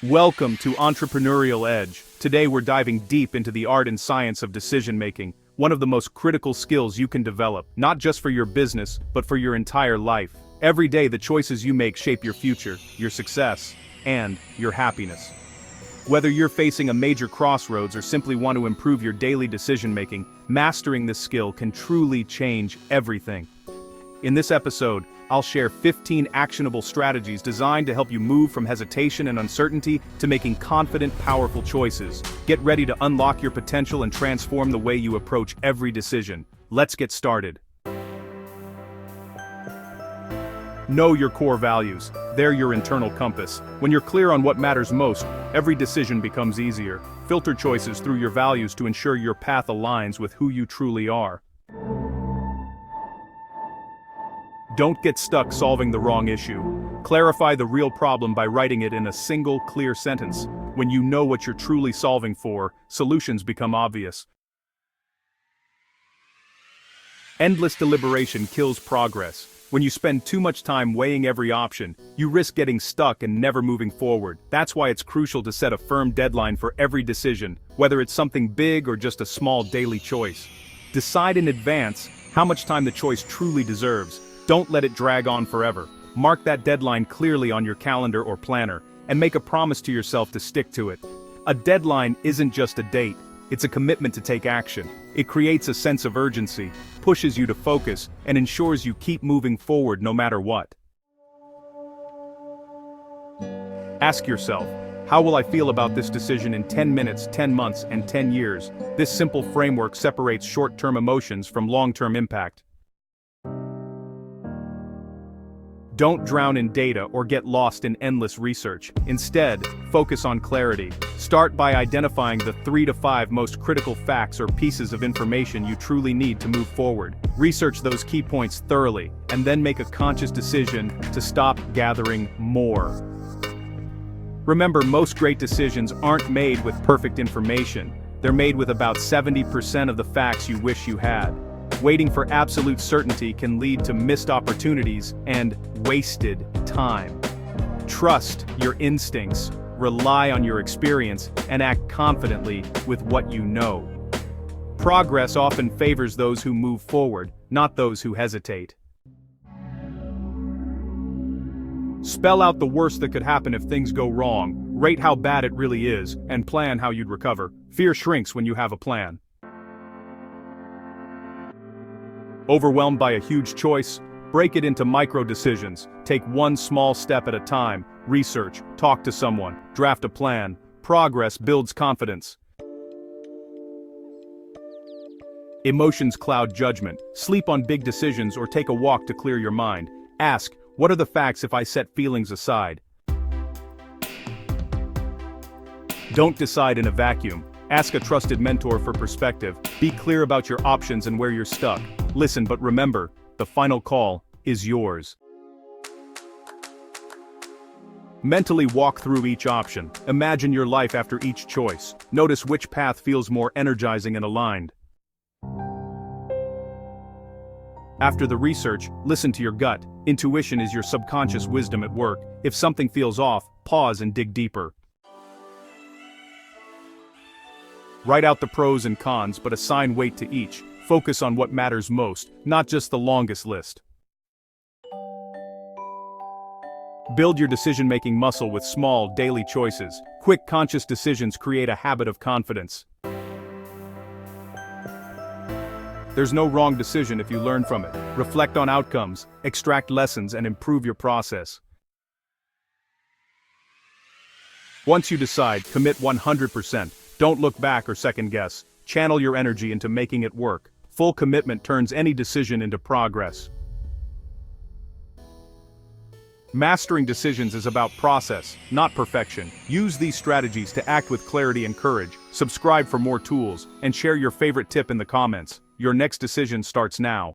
Welcome to Entrepreneurial Edge. Today we're diving deep into the art and science of decision-making, one of the most critical skills you can develop, not just for your business, but for your entire life. Every day the choices you make shape your future, your success, and your happiness. Whether you're facing a major crossroads or simply want to improve your daily decision-making, mastering this skill can truly change everything. In this episode, I'll share 15 actionable strategies designed to help you move from hesitation and uncertainty to making confident, powerful choices. Get ready to unlock your potential and transform the way you approach every decision. Let's get started. Know your core values. They're your internal compass. When you're clear on what matters most, every decision becomes easier. Filter choices through your values to ensure your path aligns with who you truly are. Don't get stuck solving the wrong issue. Clarify the real problem by writing it in a single, clear sentence. When you know what you're truly solving for, solutions become obvious. Endless deliberation kills progress. When you spend too much time weighing every option, you risk getting stuck and never moving forward. That's why it's crucial to set a firm deadline for every decision, whether it's something big or just a small daily choice. Decide in advance how much time the choice truly deserves. Don't let it drag on forever. Mark that deadline clearly on your calendar or planner, and make a promise to yourself to stick to it. A deadline isn't just a date, it's a commitment to take action. It creates a sense of urgency, pushes you to focus, and ensures you keep moving forward no matter what. Ask yourself, how will I feel about this decision in 10 minutes, 10 months, and 10 years? This simple framework separates short-term emotions from long-term impact. Don't drown in data or get lost in endless research. Instead, focus on clarity. Start by identifying the 3 to 5 most critical facts or pieces of information you truly need to move forward. Research those key points thoroughly, and then make a conscious decision to stop gathering more. Remember, most great decisions aren't made with perfect information. They're made with about 70% of the facts you wish you had. Waiting for absolute certainty can lead to missed opportunities and wasted time. Trust your instincts, rely on your experience, and act confidently with what you know. Progress often favors those who move forward, not those who hesitate. Spell out the worst that could happen if things go wrong, rate how bad it really is, and plan how you'd recover. Fear shrinks when you have a plan. Overwhelmed by a huge choice? Break it into micro-decisions. Take one small step at a time. Research, talk to someone, draft a plan. Progress builds confidence. Emotions cloud judgment. Sleep on big decisions or take a walk to clear your mind. Ask, what are the facts if I set feelings aside? Don't decide in a vacuum. Ask a trusted mentor for perspective. Be clear about your options and where you're stuck. Listen, but remember, the final call is yours. Mentally walk through each option. Imagine your life after each choice. Notice which path feels more energizing and aligned. After the research, listen to your gut. Intuition is your subconscious wisdom at work. If something feels off, pause and dig deeper. Write out the pros and cons, but assign weight to each. Focus on what matters most, not just the longest list. Build your decision-making muscle with small, daily choices. Quick, conscious decisions create a habit of confidence. There's no wrong decision if you learn from it. Reflect on outcomes, extract lessons, and improve your process. Once you decide, commit 100%. Don't look back or second guess. Channel your energy into making it work. Full commitment turns any decision into progress. Mastering decisions is about process, not perfection. Use these strategies to act with clarity and courage. Subscribe for more tools, and share your favorite tip in the comments. Your next decision starts now.